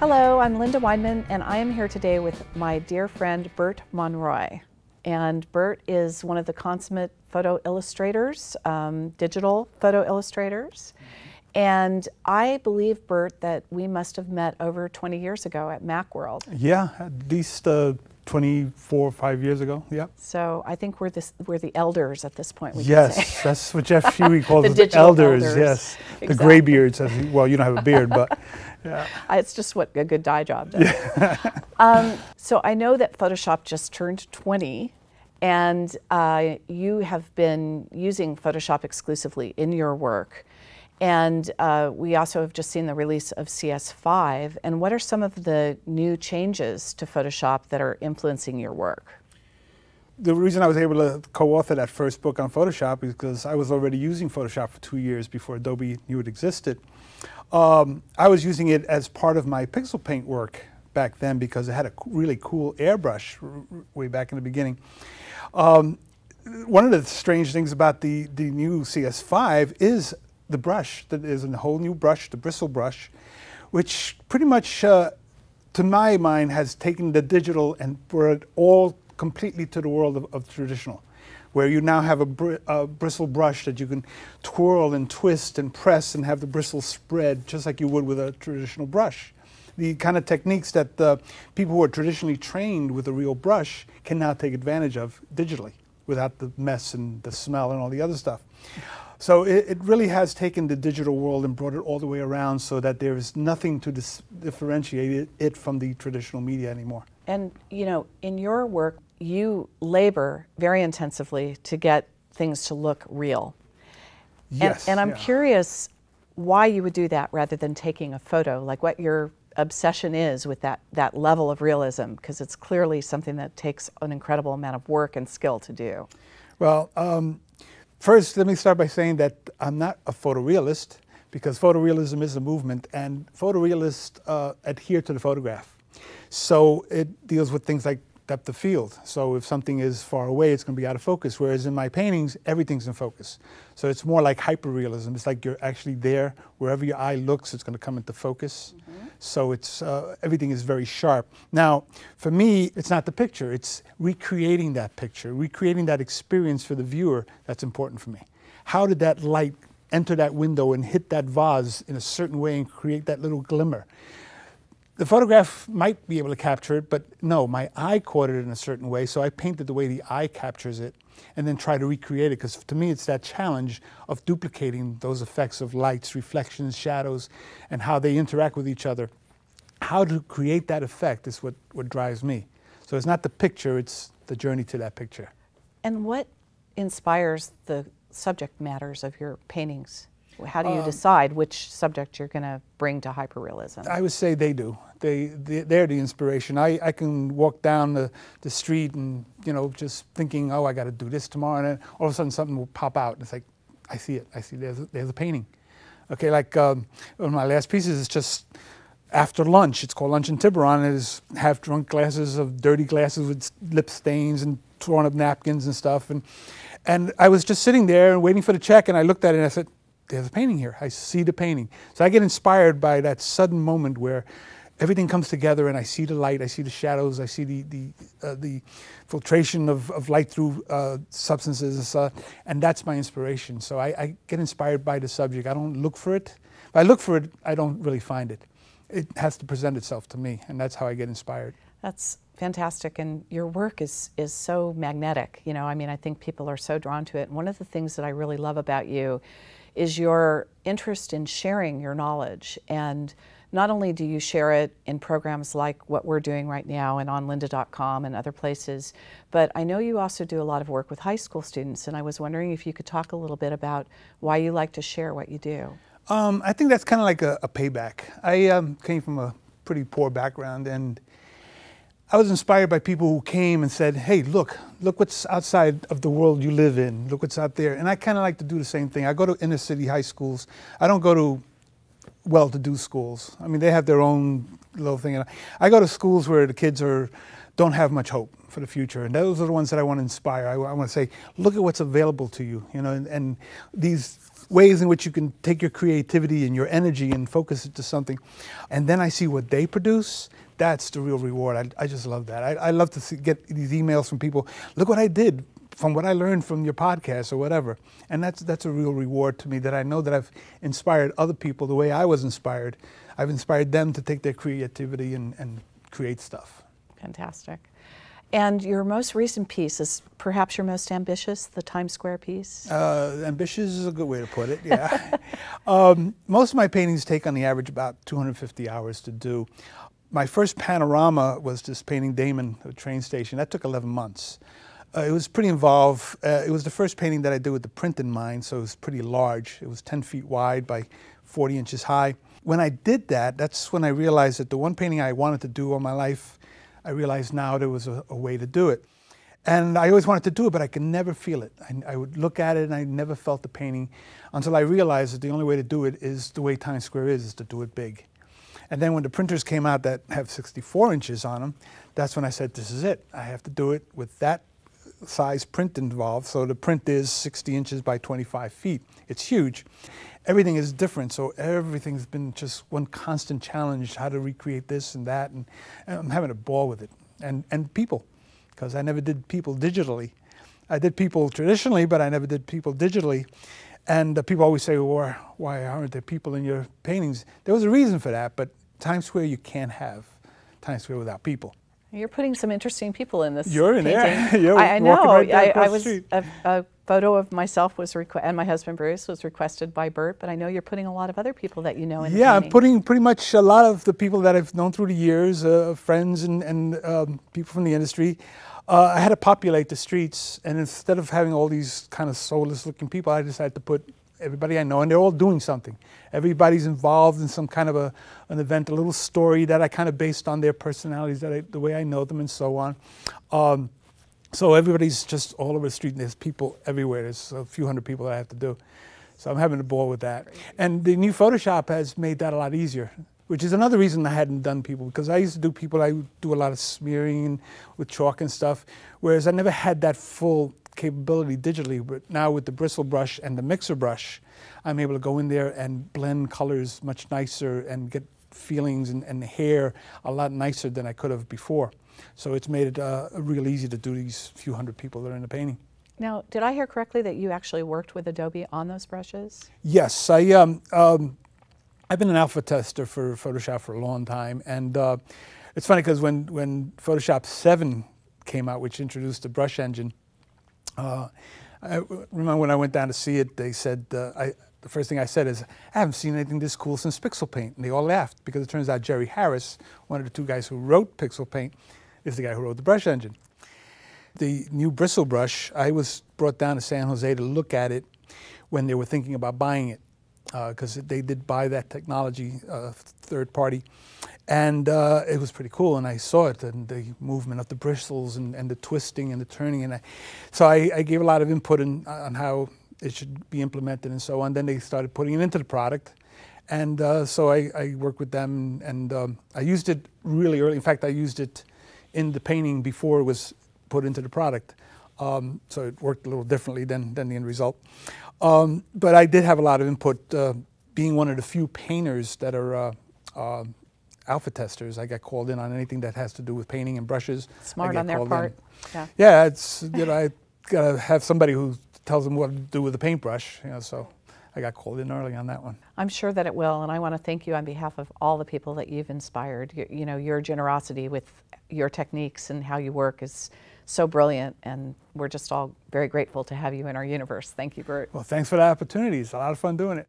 Hello, I'm Lynda Weinman, and I am here today with my dear friend Bert Monroy. And Bert is one of the consummate photo illustrators, digital photo illustrators. And I believe, Bert, that we must have met over 20 years ago at Macworld. Yeah, at least 24 or 5 years ago, yeah. So I think we're the elders at this point, we yes, can say. That's what Jeff Huey calls the us, elders, elders. yes. Exactly. The graybeards, well, you don't have a beard, but yeah. It's just what a good dye job does. Yeah. So I know that Photoshop just turned 20, and you have been using Photoshop exclusively in your work. And we also have just seen the release of CS5. And what are some of the new changes to Photoshop that are influencing your work? The reason I was able to co-author that first book on Photoshop is because I was already using Photoshop for 2 years before Adobe knew it existed. I was using it as part of my pixel paint work back then because it had a really cool airbrush way back in the beginning. One of the strange things about the new CS5 is the brush. That is a whole new brush, the bristle brush, which pretty much, to my mind, has taken the digital and brought it all completely to the world of traditional, where you now have a bristle brush that you can twirl and twist and press and have the bristles spread just like you would with a traditional brush. The kind of techniques that people who are traditionally trained with a real brush can now take advantage of digitally without the mess and the smell and all the other stuff. So it really has taken the digital world and brought it all the way around so that there is nothing to differentiate it from the traditional media anymore. And you know, in your work, you labor very intensively to get things to look real. Yes. And I'm curious why you would do that rather than taking a photo, like what your obsession is with that level of realism, because it's clearly something that takes an incredible amount of work and skill to do. Well, first, let me start by saying that I'm not a photorealist, because photorealism is a movement, and photorealists adhere to the photograph. So it deals with things like depth of field. So if something is far away, it's going to be out of focus, whereas in my paintings, everything's in focus. So it's more like hyperrealism. It's like you're actually there. Wherever your eye looks, it's going to come into focus. Mm-hmm. So it's everything is very sharp. Now, for me, it's not the picture. It's recreating that picture, recreating that experience for the viewer that's important for me. How did that light enter that window and hit that vase in a certain way and create that little glimmer? The photograph might be able to capture it, but no, my eye caught it in a certain way, so I painted the way the eye captures it and then try to recreate it, because to me it's that challenge of duplicating those effects of lights, reflections, shadows, and how they interact with each other. How to create that effect is what drives me. So it's not the picture, it's the journey to that picture. And what inspires the subject matters of your paintings? How do you decide which subject you're going to bring to hyperrealism? I would say they do. They're the inspiration. I can walk down the street and, you know, just thinking, oh, I got to do this tomorrow, and then all of a sudden something will pop out. And it's like, I see it. I see there's a painting. Okay, like one of my last pieces is just after lunch. It's called Lunch in Tiburon. It is half-drunk glasses of dirty glasses with lip stains and torn up napkins and stuff. And I was just sitting there and waiting for the check, and I looked at it and I said, there's a painting here. I see the painting. So I get inspired by that sudden moment where everything comes together and I see the light, I see the shadows, I see the filtration of light through substances, and that's my inspiration. So I get inspired by the subject. I don't look for it. If I look for it, I don't really find it. It has to present itself to me, and that's how I get inspired. That's fantastic, and your work is so magnetic. You know, I mean, I think people are so drawn to it. And one of the things that I really love about you is your interest in sharing your knowledge. And not only do you share it in programs like what we're doing right now and on Lynda.com and other places, but I know you also do a lot of work with high school students, and I was wondering if you could talk a little bit about why you like to share what you do. I think that's kind of like a payback. I came from a pretty poor background, and I was inspired by people who came and said, hey, look what's outside of the world you live in. Look what's out there. And I kind of like to do the same thing. I go to inner city high schools. I don't go to well-to-do schools. I mean, they have their own little thing. I go to schools where the kids are don't have much hope for the future. And those are the ones that I want to inspire. I want to say, look at what's available to you, you know, and these ways in which you can take your creativity and your energy and focus it to something. And then I see what they produce. That's the real reward. I just love that. I love to get these emails from people. Look what I did from what I learned from your podcast or whatever. And that's a real reward to me, that I know that I've inspired other people the way I was inspired. I've inspired them to take their creativity and create stuff. Fantastic. And your most recent piece is perhaps your most ambitious, the Times Square piece? Ambitious is a good way to put it, yeah. Most of my paintings take on the average about 250 hours to do. My first panorama was this painting Damon, a train station. That took 11 months. It was pretty involved. It was the first painting that I did with the print in mind, so it was pretty large. It was 10 feet wide by 40 inches high. When I did that, that's when I realized that the one painting I wanted to do all my life, I realized now there was a way to do it. And I always wanted to do it, but I could never feel it. I would look at it and I never felt the painting until I realized that the only way to do it is the way Times Square is to do it big. And then when the printers came out that have 64 inches on them, that's when I said, this is it. I have to do it with that size print involved. So the print is 60 inches by 25 feet. It's huge. Everything is different, so everything's been just one constant challenge, how to recreate this and that, and I'm having a ball with it. And people, because I never did people digitally. I did people traditionally, but I never did people digitally. And people always say, well, why aren't there people in your paintings? There was a reason for that, but Times Square, you can't have Times Square without people. You're putting some interesting people in this. You're in painting. there. You're I know. Right there I was a photo of myself was and my husband Bruce was requested by Bert, but I know you're putting a lot of other people that you know in the painting. I'm putting pretty much a lot of the people that I've known through the years, friends and people from the industry. I had to populate the streets, and instead of having all these kind of soulless-looking people, I decided to put everybody I know, and they're all doing something. Everybody's involved in some kind of an event, a little story that I kind of based on their personalities, the way I know them and so on. So everybody's just all over the street, and there's people everywhere. There's a few hundred people that I have to do. So I'm having a ball with that. And the new Photoshop has made that a lot easier, which is another reason I hadn't done people, because I used to do people, I would do a lot of smearing with chalk and stuff, whereas I never had that full capability digitally. But now with the bristle brush and the mixer brush, I'm able to go in there and blend colors much nicer and get feelings and hair a lot nicer than I could have before. So it's made it real easy to do these few hundred people that are in the painting. Now, did I hear correctly that you actually worked with Adobe on those brushes? Yes, I've been an alpha tester for Photoshop for a long time, and it's funny because when Photoshop 7 came out, which introduced the brush engine, I remember when I went down to see it, they said, the first thing I said is, I haven't seen anything this cool since Pixel Paint. And they all laughed, because it turns out Jerry Harris, one of the two guys who wrote Pixel Paint, is the guy who wrote the brush engine. The new bristle brush, I was brought down to San Jose to look at it when they were thinking about buying it, because they did buy that technology, third party. And it was pretty cool, and I saw it, and the movement of the bristles and the twisting and the turning. And so I gave a lot of input on how it should be implemented and so on. Then they started putting it into the product. And so I worked with them, and I used it really early. In fact, I used it in the painting before it was put into the product. So it worked a little differently than the end result. But I did have a lot of input, being one of the few painters that are alpha testers. I got called in on anything that has to do with painting and brushes. Smart on their part. Yeah, it's, you know, I gotta have somebody who tells them what to do with a paintbrush, you know, so I got called in early on that one. I'm sure that it will, and I want to thank you on behalf of all the people that you've inspired. You know, your generosity with your techniques and how you work is so brilliant, and we're just all very grateful to have you in our universe. Thank you, Bert. Well, thanks for the opportunity. It's a lot of fun doing it.